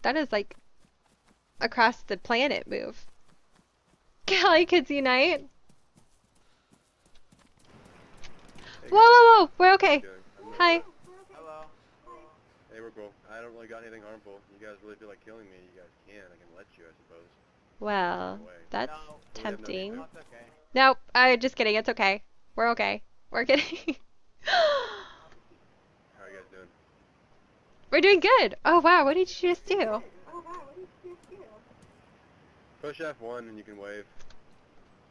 That is like across the planet move. Cali Kids Unite. Hey Whoa, guys, whoa, whoa. We're how you okay. doing? Hi. Hello. Hey, we're cool. I don't really got anything harmful. You guys really feel like killing me, you guys can. I can let you, I suppose. Well, Away. that's No, So we have no need tempting. to. no, it's okay. Nope. Just kidding. It's okay. We're okay. We're kidding. How are you guys doing? We're doing good. Oh wow, what did you just do? Push F1 and you can wave.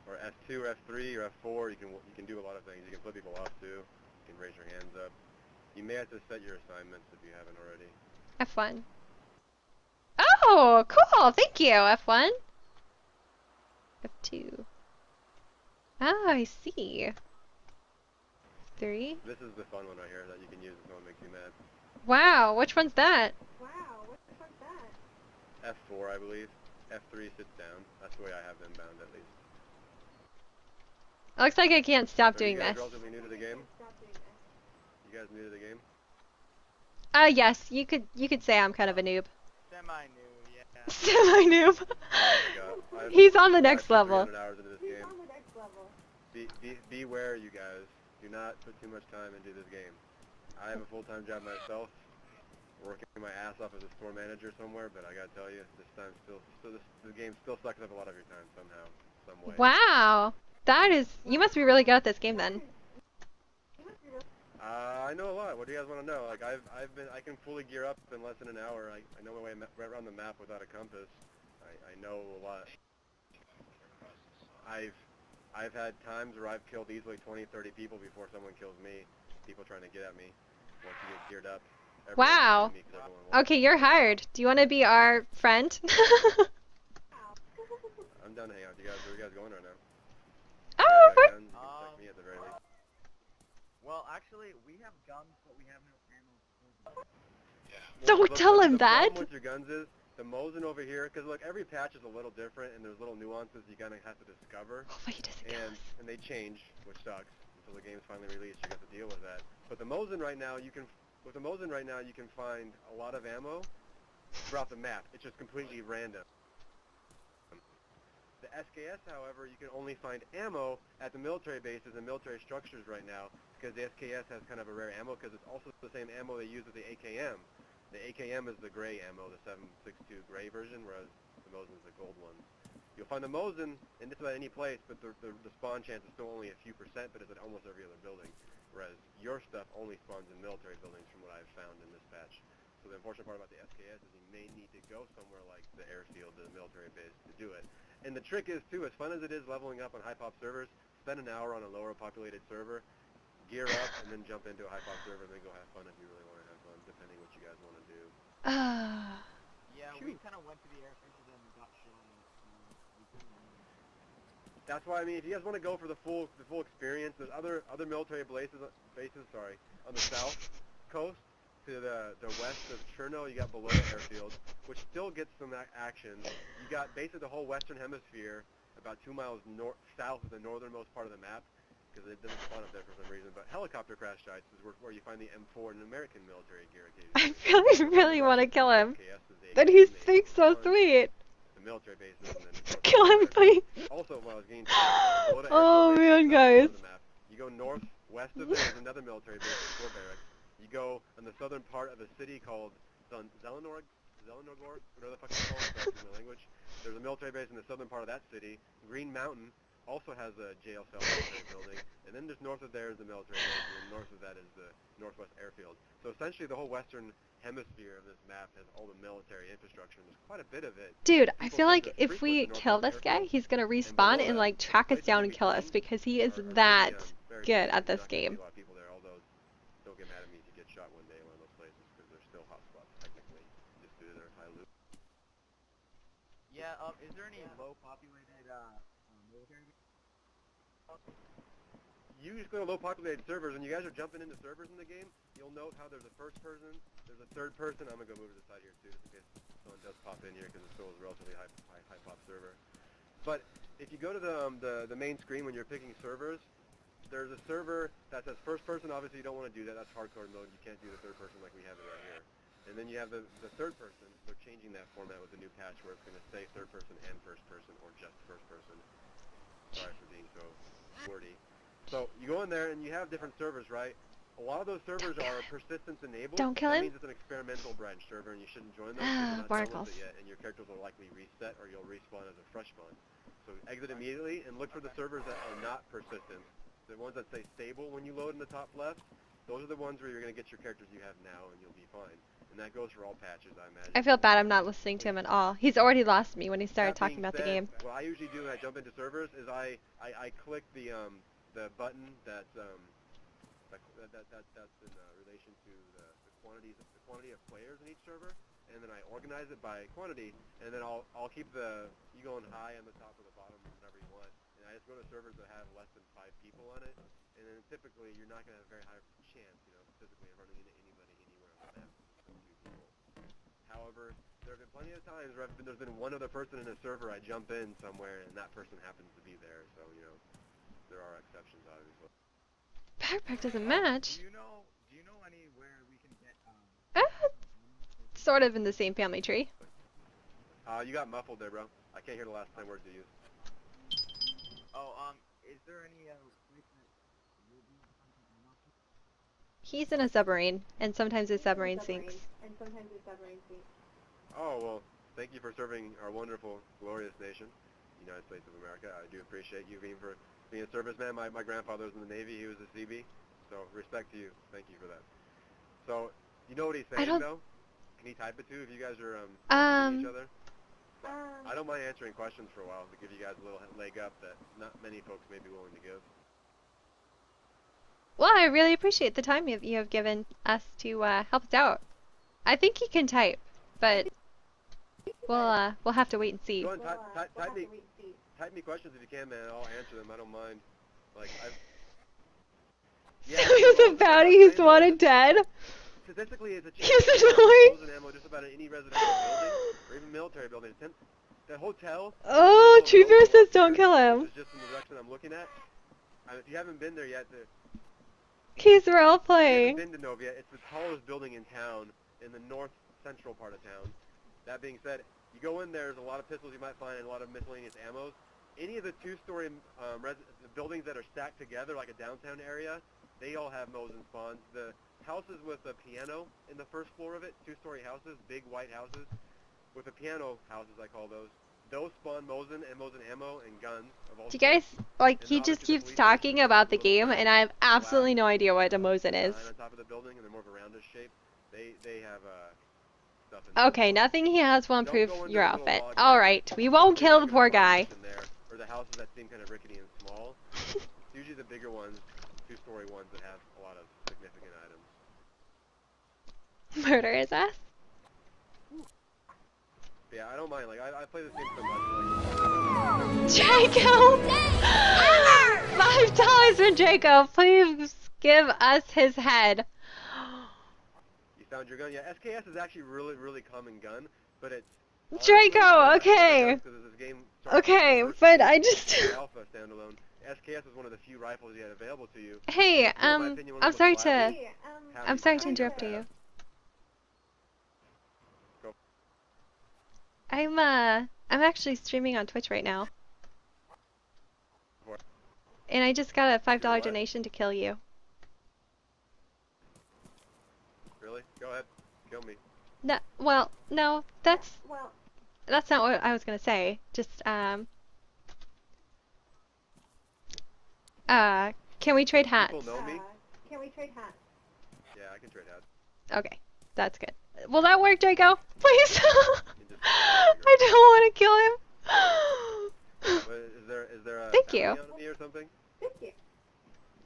Or F2 or F3 or F4, you can do a lot of things. You can flip people off too. You can raise your hands up. You may have to set your assignments if you haven't already. F1. Oh, cool. Thank you, F1. F2. Oh, I see. 3. This is the fun one right here that you can use if someone makes you mad. Wow, which one's that? F4, I believe. F3 sits down. That's the way I have them bound, at least. It looks like I can't stop So doing you guys this. relatively new to the game? You guys new to the game? Yes, you could say I'm kind of a noob. Semi-new, yeah. Semi-noob. Oh my god. He's on the next I've put level. 300 hours into this game. Beware, you guys. Do not put too much time into this game. I have a full-time job myself, working my ass off as a store manager somewhere, but I gotta tell you, this time the game still sucks up a lot of your time somehow, some way. Wow. You must be really good at this game then. I know a lot. What do you guys want to know? Like I can fully gear up in less than an hour. I know my way right around the map without a compass. I know a lot. I've had times where I've killed easily 20, 30 people before someone kills me. People trying to get at me. Once you get geared up. Wow. Okay, you're hired. Do you want to be our friend? I'm done hanging out with you guys. Where are you guys going right now? Oh, You can check me at the very least. Well, actually, we have guns, but we have no ammo. Don't tell him that. The problem with your guns is the Mosin over here, because look, every patch is a little different, and there's little nuances you kind of have to discover. Oh, he doesn't kill us. And they change, which sucks. Until the game's finally released, you have to deal with that. But the Mosin right now, you can find a lot of ammo throughout the map. It's just completely random. The SKS, however, you can only find ammo at the military bases and military structures right now, because the SKS has kind of a rare ammo, because it's also the same ammo they use with the AKM. The AKM is the gray ammo, the 7.62 gray version, whereas the Mosin is the gold one. You'll find the Mosin in just about any place, but the spawn chance is still only a few percent, but it's at almost every other building, whereas your stuff only spawns in military buildings from what I've found in this patch. So the unfortunate part about the SKS is you may need to go somewhere like the airfield, the military base, to do it. And the trick is, too, as fun as it is leveling up on high-pop servers, spend an hour on a lower populated server, gear up, and then jump into a high-pop server, and then go have fun if you really want to have fun, depending what you guys want to do. Yeah, we kind of went to the airfield and then got shot. That's why, I mean, if you guys want to go for the full experience, there's other military bases, on the south coast. To the west of Cherno, you got below the airfield, which still gets some action. You got basically the whole western hemisphere, about 2 miles south of the northernmost part of the map, because it doesn't spawn up there for some reason. But helicopter crash sites is where you find the M4 and American military gear occasionally. I really want to kill him. But he speaks so sweet. The military bases and then Kill him, please. Also, while I was getting Oh man, guys. You go northwest of there, there's another military base, 4 barracks. You go in the southern part of a city called Zelenogor, whatever the fuck it's called, sorry for my language. There's a military base in the southern part of that city. Green Mountain also has a jail cell military building. And then just north of there is the military base, and then north of that is the Northwest Airfield. So essentially the whole western hemisphere of this map has all the military infrastructure, and there's quite a bit of it. Dude, I feel like if we kill this guy, he's gonna respawn and like track us down and kill us because he is that good at this game. Don't get mad at me if you get shot one day in one of those places, because they're still hotspots technically, just due to their high loot. Yeah, is there any low populated military? You just go to low populated servers, and you guys are jumping into servers in the game, you'll note how there's a first person, there's a third person. I'm gonna go move to the side here too, just in case someone does pop in here, because it's still a relatively high pop server. But if you go to the main screen when you're picking servers, there's a server that says first person. Obviously, you don't want to do that. That's hardcore mode. You can't do the third person like we have it right here. And then you have the third person. They're changing that format with the new patch where it's going to say third person and first person or just first person. Sorry for being so wordy. So you go in there and you have different servers, right? A lot of those servers are persistence enabled. Don't kill that him. means it's an experimental branch server and you shouldn't join those because you're not done Barnacles. with it yet and your characters will likely reset or you'll respawn as a fresh spawn. So exit immediately and look for the servers that are not persistent. The ones that say stable when you load in the top left, those are the ones where you're going to get your characters you have now and you'll be fine. And that goes for all patches, I imagine. I feel bad I'm not listening to him at all. He's already lost me when he started That talking being about the said, game. what I usually do when I jump into servers is I click the button that's in relation to the quantity of players in each server, and then I organize it by quantity, and then I'll keep you going high on the top or the bottom, whatever you want, and I just go to servers that have less than 5 people on it, and then typically you're not going to have a very high chance, physically of running into anybody anywhere on the map from 2 people. However, there have been plenty of times where there's been one other person in a server, I jump in somewhere, and that person happens to be there, so, there are exceptions, obviously. Backpack doesn't match. Do you know anywhere we can get Sort of in the same family tree. You got muffled there, bro. I can't hear the last 10 words you used. is there any place that you'll be He's in a submarine, and sometimes his submarine sinks. Oh, well, thank you for serving our wonderful, glorious nation, United States of America. I do appreciate you being a serviceman. My grandfather was in the Navy. He was a CB. So, respect to you. Thank you for that. So, you know what he's saying, though? Can he type it too if you guys are each other? I don't mind answering questions for a while to give you guys a little leg up that not many folks may be willing to give. Well, I really appreciate the time you have given us to help us out. I think he can type, but we'll have to wait and see. Go ahead and type me questions if you can, man. I'll answer them. I don't mind. Like, So he was a bounty. He's wanted dead. Statistically, it's a chance He's to annoying. and ammo just about in any residential building or even military building. The hotel. Oh, Truther says don't kill him. This is just in the direction I'm looking at. If you haven't been there yet, He's if you role-playing. haven't been to Novia, it's the tallest building in town, in the north central part of town. That being said, you go in there, there's a lot of pistols you might find and a lot of miscellaneous ammos. Any of the 2-story buildings that are stacked together, like a downtown area, they all have Mosin spawns. The houses with a piano in the first floor of it, 2-story houses, big white houses, with a piano houses, I call those. Those spawn Mosin and Mosin ammo and guns of all Do you guys, like, And he obviously just the keeps police talking station about is the a little game, and I have absolutely no idea what a Mosin is. on top of the building, and they're more of a roundish shape. They have stuff in there. Okay, nothing he has won't Don't prove go into your the little outfit. log Alright, we won't kill the poor guy. In there, or the houses that seem kind of rickety and small. It's usually the bigger ones, 2-story ones that have a lot of significant items. Murder his ass? But yeah, I don't mind. Like I play this game so much. Like, Draco! $5 for Draco. Please give us his head. you found your gun? Yeah, SKS is actually really common gun, but it's Draco, okay. Because this game Okay, but I just... Alpha standalone. SKS is one of the few rifles you had available to you. Hey, In my opinion, one I'm of the sorry most to... reliable. I'm sorry to interrupt Go. you. I'm actually streaming on Twitch right now. What? And I just got a $5 what? donation to kill you. Really? Go ahead. Kill me. No, well, no, that's not what I was gonna say. Just, can we trade hats? People know me? Yeah, I can trade hats. Okay, that's good. Will that work, Draco? Please! You can just I don't want to kill him. But is there a Thank you. bounty on me or something?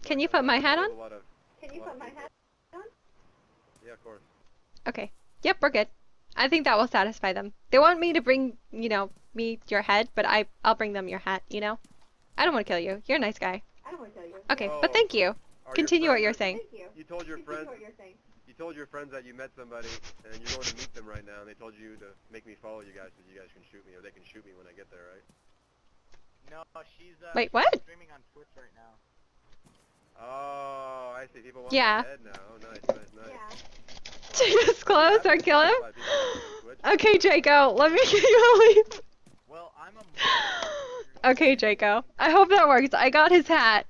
Can you put my hat on? Yeah, of course. Okay. Yep, we're good. I think that will satisfy them. They want me to bring, me your head, but I'll bring them your hat, I don't want to kill you. You're a nice guy. Okay, but thank you. Are Continue your what you're friends- saying. You told your friends. You told your friends that you met somebody, and you're going to meet them right now, and they told you to make me follow you guys so you guys can shoot me, or they can shoot me when I get there, right? No, she's Wait, what? streaming on Twitch right now. Oh, I see. People want Yeah. my head now. Oh, nice, nice, nice. Yeah. Just close or kill him? People on Twitch. Okay, Draco, let me give you a leap. Well, I'm a Okay, Draco. I hope that works. I got his hat.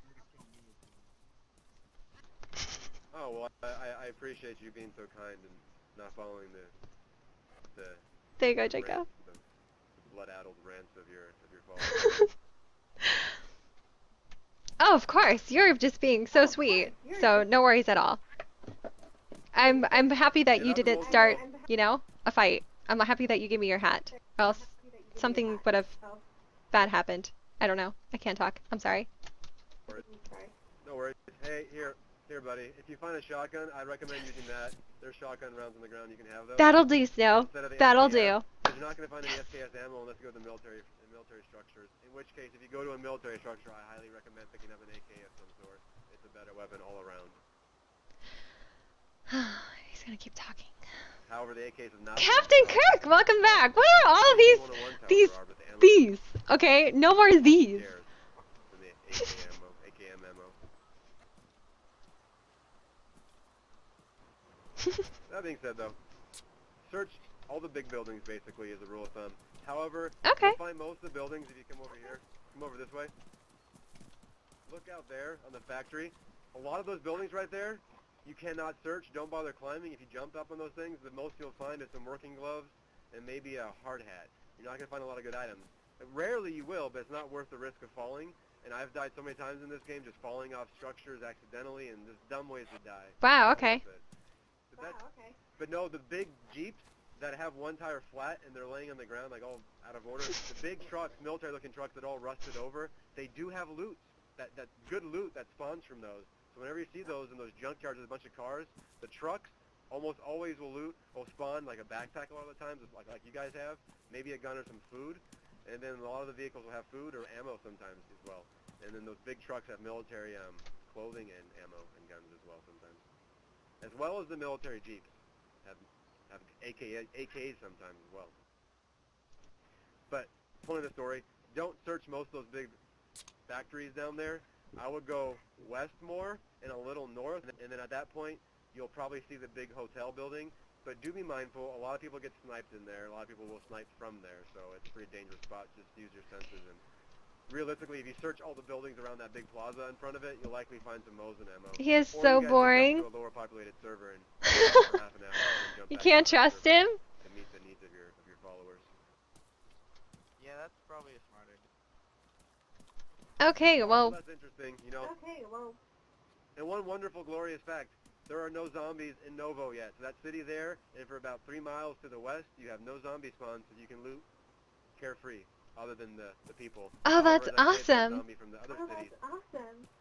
Oh, well, I appreciate you being so kind and not following the There you go, Draco. rants, the blood-addled rants of your followers. Oh, of course. You're just being so sweet. So no worries at all. I'm happy that Yeah, you that was didn't also- start, you know, a fight. I'm happy that you gave me your hat. Or else something would have bad happened. I don't know. I can't talk. I'm sorry. No worries. Hey, here, buddy. If you find a shotgun, I recommend using that. There's shotgun rounds on the ground. You can have those. That'll do, Snow. Instead of the That'll SKS, do. 'cause you're not going to find any SKS ammo unless you go to the military structures. In which case, if you go to a military structure, I highly recommend picking up an AK of some sort. It's a better weapon all around. He's gonna keep talking. However, the AKs have not. Captain Kirk, welcome back. What are all of these? These. Okay, no more these. Than the AKM ammo. That being said, though, search all the big buildings basically as a rule of thumb. However, Okay. you'll find most of the buildings if you come over here. Come over this way. Look out there on the factory. A lot of those buildings right there, you cannot search. Don't bother climbing. If you jumped up on those things, the most you'll find is some working gloves and maybe a hard hat. You're not going to find a lot of good items. Rarely you will, but it's not worth the risk of falling. And I've died so many times in this game just falling off structures accidentally and just dumb ways to die. Wow, Not okay. worth it. But no, the big Jeeps that have one tire flat and they're laying on the ground like all out of order, the big trucks, military-looking trucks that all rusted over, they do have loot. That good loot that spawns from those. So whenever you see those in those junkyards with a bunch of cars, the trucks almost always will spawn like a backpack a lot of the times, like you guys have, maybe a gun or some food, and then a lot of the vehicles will have food or ammo sometimes as well. And then those big trucks have military clothing and ammo and guns as well sometimes. As well as the military Jeeps have AKs sometimes as well. But, point of the story, don't search most of those big factories down there. I would go west more and a little north, and then at that point, you'll probably see the big hotel building. But do be mindful, a lot of people get sniped in there. A lot of people will snipe from there, so it's a pretty dangerous spot. Just use your senses. And realistically, if you search all the buildings around that big plaza in front of it, you'll likely find some Mosin ammo. He is Or so you guys boring. Go to a lower populated server and for half an hour and then jump You back can't to the trust server him? to meet the needs of your followers. Yeah, that's probably a smart idea. Okay, well, That's interesting, you know. And one wonderful, glorious fact, there are no zombies in Novo yet. So that city there, and for about 3 miles to the west, you have no zombie spawns, so you can loot carefree, other than the people. oh, that's However, as I said, awesome. zombie from the other cities.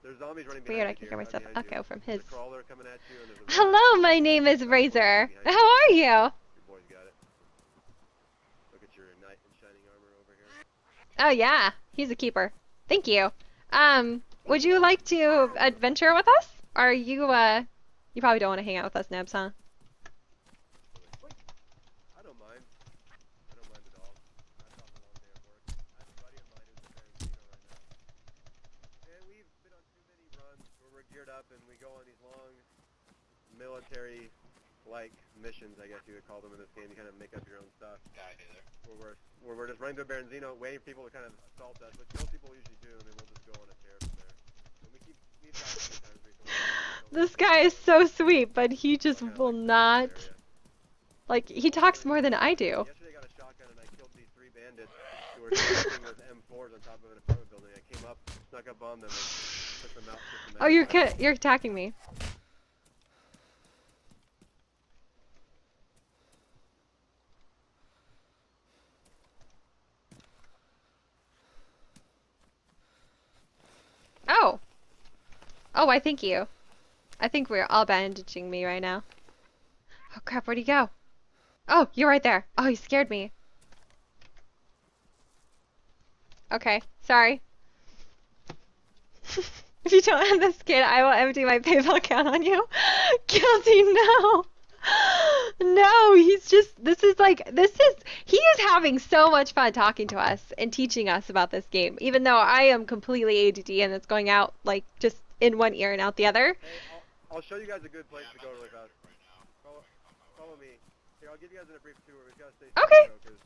There's zombies running behind Weird, I you can here, hear right myself behind you. echo from There's his. a crawler coming at you, and there's a Hello, my name is Razor. How are you? Your boy's got it. Look at your knight in shining armor over here. Oh yeah, he's a keeper. Thank you. Would you like to adventure with us? Or you probably don't want to hang out with us, Nebs, huh? I don't mind. I don't mind at all. I've got a long day at work. I have a buddy of mine who's in Tarantino right now. And we've been on too many runs where we're geared up and we go on these long military-like missions, I guess you would call them in this game. You kind of make up your own stuff. Where we're just running to Berenzzino, waiting for people to kind of assault us, which most people usually do, and then we'll just go on a tear from there. And we've got a few times recently. This guy is so sweet, but he just Kinda will like not. this area. Like, he talks more than I do. Yesterday I got a shotgun and I killed these 3 bandits who were shooting with M4s on top of an apartment building. I came up, snuck up on them, and took them out. Oh, you're attacking me. Oh. Oh, why thank you. I think we're all bandaging me right now. Oh crap, where'd he go? Oh, you're right there. Oh, you scared me. Okay, sorry. If you don't have this kid, I will empty my PayPal account on you. Guilty, no. No, he's just, he is having so much fun talking to us and teaching us about this game, even though I am completely ADD and it's going out, like, just in one ear and out the other. Hey, I'll show you guys a good place to go really fast. Follow me. Here, I'll give you guys a brief tour. We've got to stay Okay. because